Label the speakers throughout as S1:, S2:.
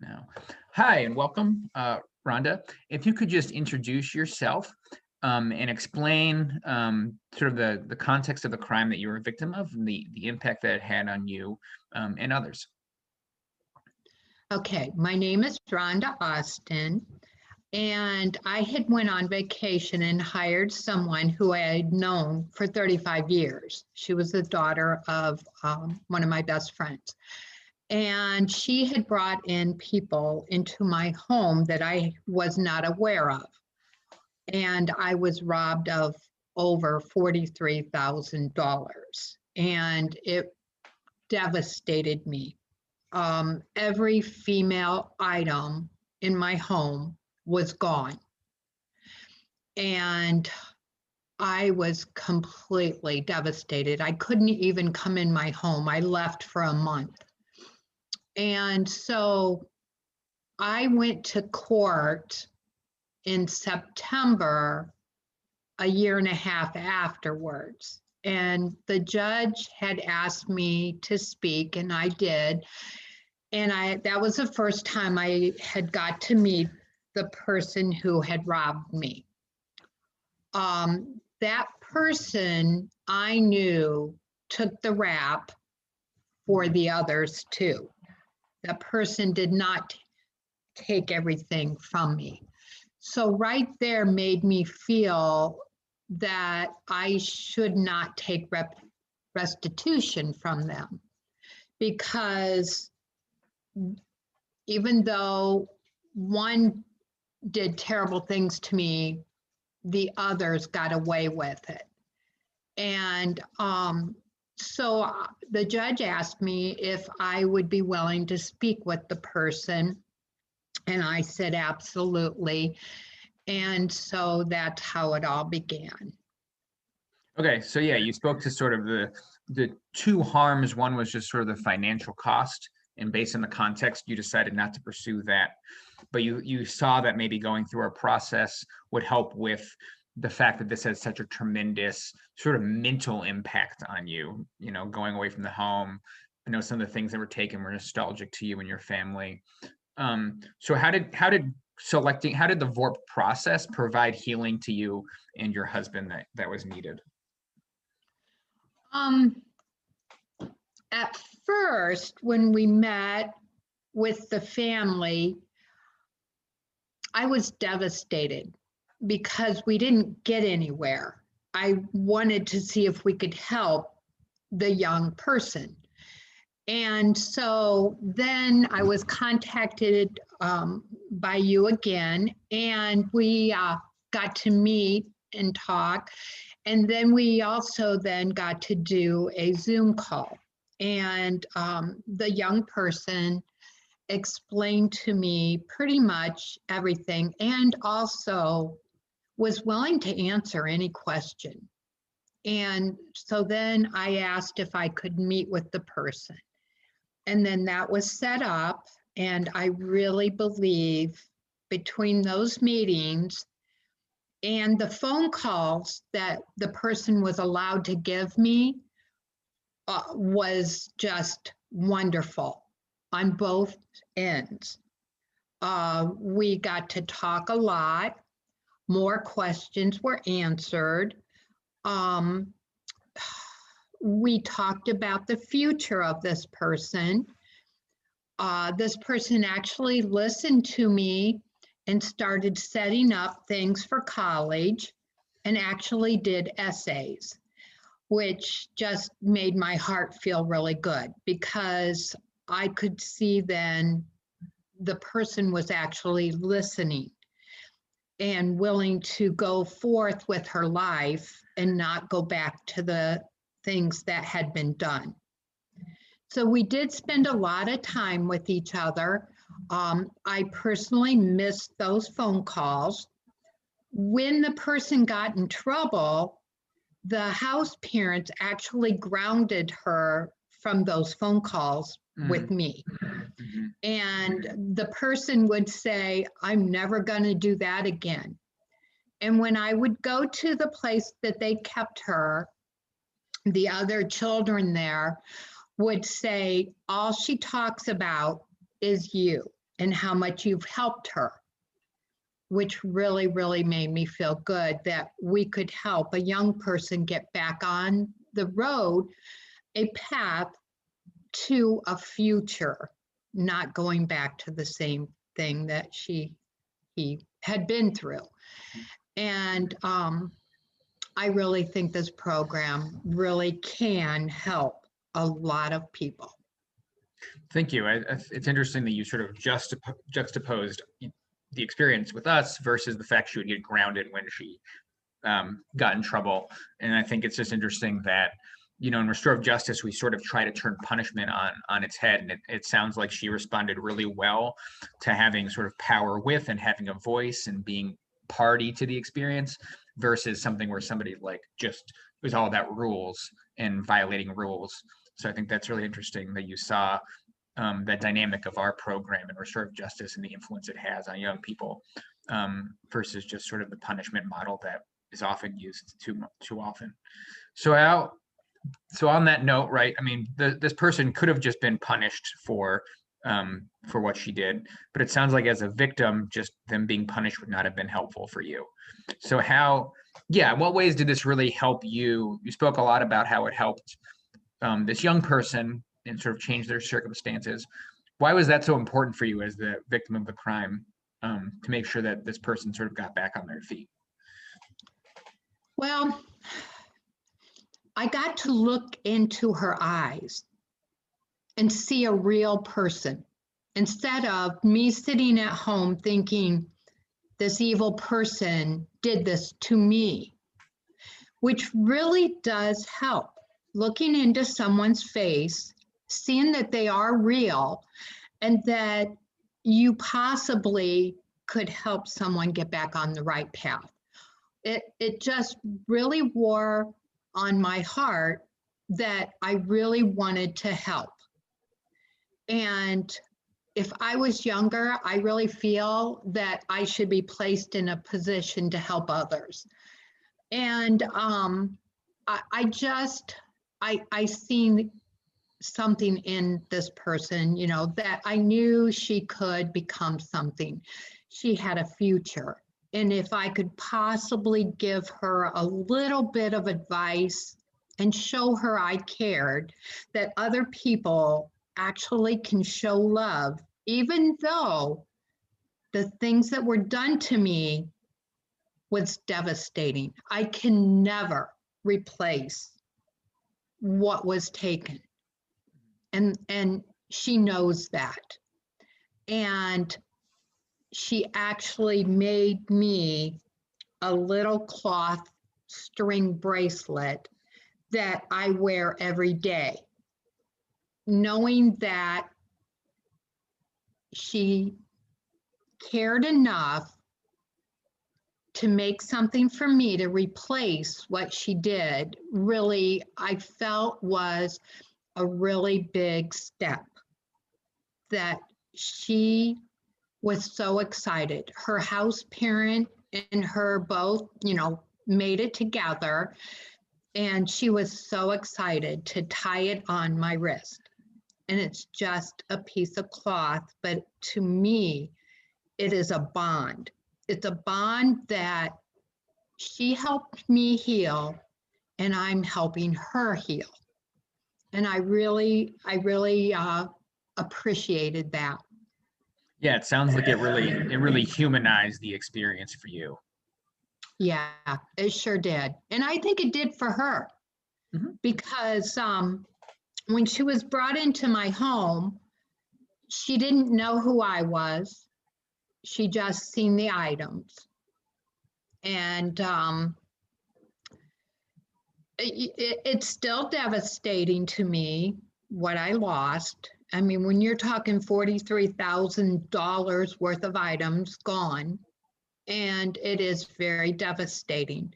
S1: now. Hi, and welcome, Rhonda. If you could just introduce yourself and explain sort of the context of the crime that you were a victim of and the impact that it had on you and others.
S2: Okay, my name is Rhonda Austin, and I had went on vacation and hired someone who I had known for 35 years. She was the daughter of one of my best friends. And she had brought in people into my home that I was not aware of. And I was robbed of over $43,000. And it devastated me. Every female item in my home was gone. And I was completely devastated. I couldn't even come in my home. I left for a month. And so I went to court in September, a year and a half afterwards. And the judge had asked me to speak, and I did. And that was the first time I had got to meet the person who had robbed me. That person I knew took the rap for the others too. That person did not take everything from me. So right there made me feel that I should not take restitution from them, because even though one did terrible things to me, the others got away with it. And so the judge asked me if I would be willing to speak with the person, and I said absolutely. And so that's how it all began.
S1: Okay, so yeah, you spoke to sort of the two harms. One was just sort of the financial cost, and based on the context, you decided not to pursue that. But you saw that maybe going through our process would help with the fact that this has such a tremendous sort of mental impact on you, going away from the home. I know some of the things that were taken were nostalgic to you and your family. So how did the VORP process provide healing to you and your husband that was needed?
S2: At first, when we met with the family, I was devastated because we didn't get anywhere. I wanted to see if we could help the young person. And so then I was contacted by you again, and we got to meet and talk. And then we also then got to do a Zoom call. And the young person explained to me pretty much everything, and also was willing to answer any question. And so then I asked if I could meet with the person. And then that was set up. And I really believe between those meetings and the phone calls that the person was allowed to give me was just wonderful on both ends. We got to talk a lot. More questions were answered. We talked about the future of this person. This person actually listened to me and started setting up things for college and actually did essays, which just made my heart feel really good, because I could see then the person was actually listening and willing to go forth with her life and not go back to the things that had been done. So we did spend a lot of time with each other. I personally missed those phone calls. When the person got in trouble, the house parents actually grounded her from those phone calls with me.
S1: Mm-hmm.
S2: And the person would say, I'm never going to do that again. And when I would go to the place that they kept her, the other children there would say, all she talks about is you. and how much you've helped her, which really, really made me feel good that we could help a young person get back on the road, a path to a future, not going back to the same thing that he had been through. And I really think this program really can help a lot of people.
S1: Thank you. It's interesting that you sort of juxtaposed the experience with us versus the fact she would get grounded when she got in trouble. And I think it's just interesting that, you know, in restorative justice, we sort of try to turn punishment on its head. And it sounds like she responded really well to having sort of power with and having a voice and being party to the experience versus something where somebody like just was all about rules and violating rules. So I think that's really interesting that you saw that dynamic of our program and restorative justice and the influence it has on young people versus just sort of the punishment model that is often used too often. So on that note, right? I mean, this person could have just been punished for what she did, but it sounds like as a victim, just them being punished would not have been helpful for you. So what ways did this really help you? You spoke a lot about how it helped this young person and sort of change their circumstances. Why was that so important for you as the victim of the crime to make sure that this person sort of got back on their feet?
S2: Well, I got to look into her eyes and see a real person instead of me sitting at home thinking this evil person did this to me, which really does help. Looking into someone's face, seeing that they are real and that you possibly could help someone get back on the right path. It just really wore on my heart that I really wanted to help. And if I was younger, I really feel that I should be placed in a position to help others. And I seen something in this person, you know, that I knew she could become something. She had a future. And if I could possibly give her a little bit of advice and show her I cared, that other people actually can show love, even though the things that were done to me was devastating. I can never replace what was taken. And she knows that. And she actually made me a little cloth string bracelet that I wear every day, knowing that she cared enough to make something for me to replace what she did, really, I felt was a really big step. That she was so excited. Her house parent and her both, you know, made it together. And she was so excited to tie it on my wrist. And it's just a piece of cloth, but to me, it is a bond. It's a bond that she helped me heal and I'm helping her heal. And I really appreciated that.
S1: Yeah, it sounds like it really humanized the experience for you.
S2: Yeah, it sure did. And I think it did for her because when she was brought into my home, she didn't know who I was. She just seen the items. And it's still devastating to me what I lost. I mean, when you're talking $43,000 worth of items gone, and it is very devastating.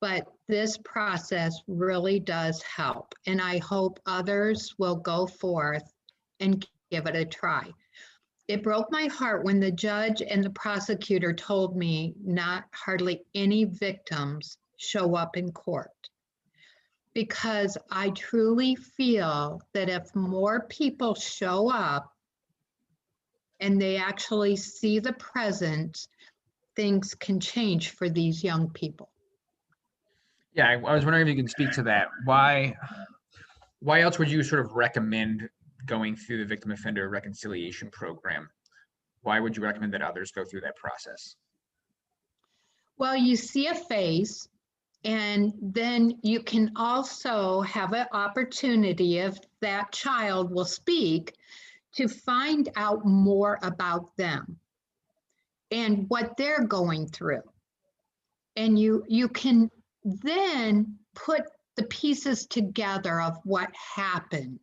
S2: But this process really does help. And I hope others will go forth and give it a try. It broke my heart when the judge and the prosecutor told me not hardly any victims show up in court. Because I truly feel that if more people show up, and they actually see the presence, things can change for these young people.
S1: Yeah, I was wondering if you can speak to that. Why else would you sort of recommend going through the victim offender reconciliation program? Why would you recommend that others go through that process?
S2: Well, you see a face, and then you can also have an opportunity, if that child will speak, to find out more about them and what they're going through. And you can then put the pieces together of what happened,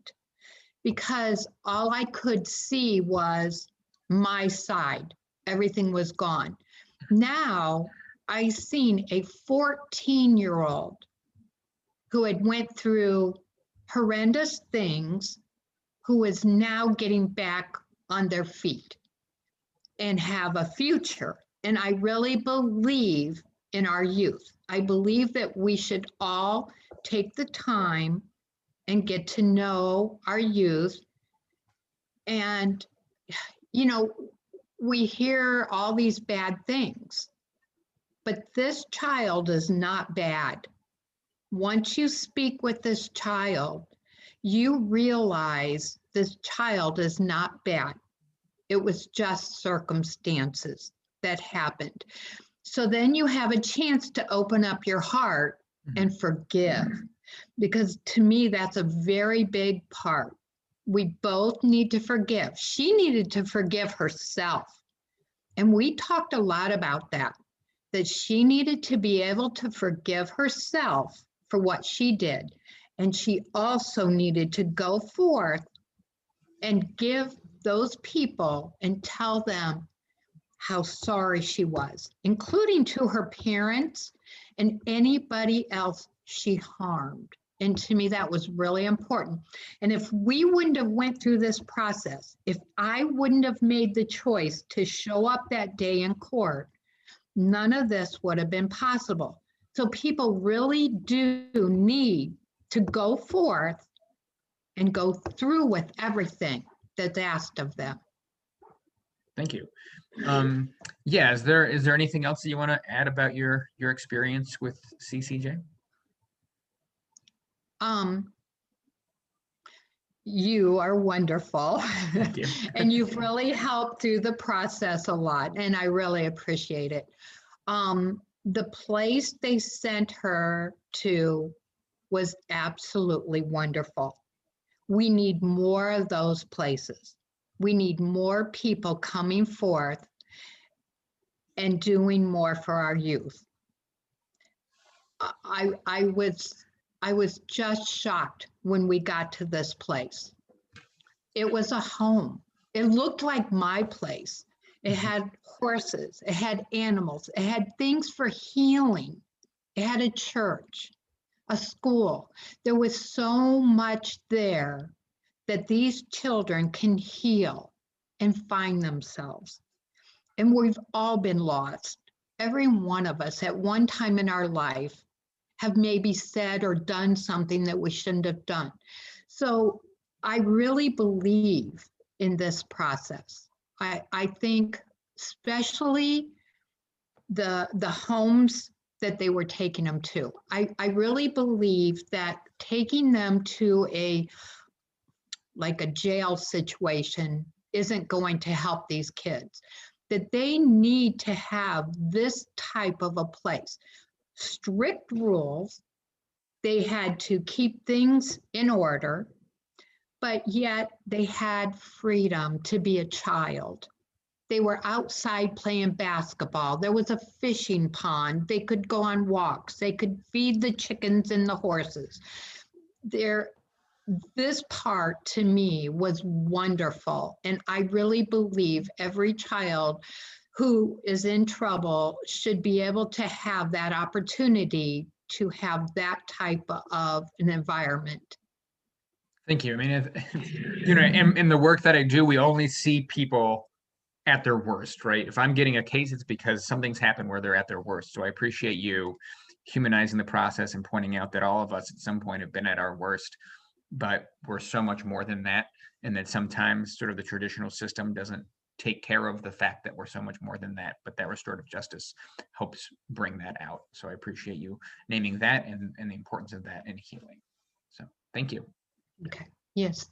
S2: because all I could see was my side. Everything was gone. Now I seen a 14-year-old who had went through horrendous things, who is now getting back on their feet and have a future. And I really believe in our youth. I believe that we should all take the time and get to know our youth. And, you know, we hear all these bad things, but this child is not bad. Once you speak with this child, you realize this child is not bad. It was just circumstances that happened. So then you have a chance to open up your heart and forgive, because to me, that's a very big part. We both need to forgive. She needed to forgive herself. And we talked a lot about that she needed to be able to forgive herself for what she did. And she also needed to go forth and give those people and tell them how sorry she was, including to her parents and anybody else she harmed. And to me, that was really important. And if we wouldn't have went through this process, if I wouldn't have made the choice to show up that day in court, none of this would have been possible. So people really do need to go forth and go through with everything that's asked of them.
S1: Thank you. Yeah, is there anything else that you want to add about your experience with CCJ?
S2: You are wonderful.
S1: Thank you.
S2: And you've really helped through the process a lot, and I really appreciate it. The place they sent her to was absolutely wonderful. We need more of those places. We need more people coming forth and doing more for our youth. I was just shocked when we got to this place. It was a home. It looked like my place. It had horses, it had animals, it had things for healing. It had a church, a school. There was so much there that these children can heal and find themselves. And we've all been lost. Every one of us at one time in our life have maybe said or done something that we shouldn't have done. So I really believe in this process. I think especially the homes that they were taking them to. I really believe that taking them to like a jail situation isn't going to help these kids, that they need to have this type of a place. Strict rules, they had to keep things in order, but yet they had freedom to be a child. They were outside playing basketball. There was a fishing pond. They could go on walks. They could feed the chickens and the horses. This part to me was wonderful. And I really believe every child who is in trouble should be able to have that opportunity to have that type of an environment.
S1: Thank you. I mean, you know, in the work that I do, we only see people at their worst, right? If I'm getting a case, it's because something's happened where they're at their worst. So I appreciate you humanizing the process and pointing out that all of us at some point have been at our worst, but we're so much more than that. And that sometimes sort of the traditional system doesn't take care of the fact that we're so much more than that, but that restorative justice helps bring that out. So I appreciate you naming that and the importance of that in healing. So thank you.
S2: Okay. Yes.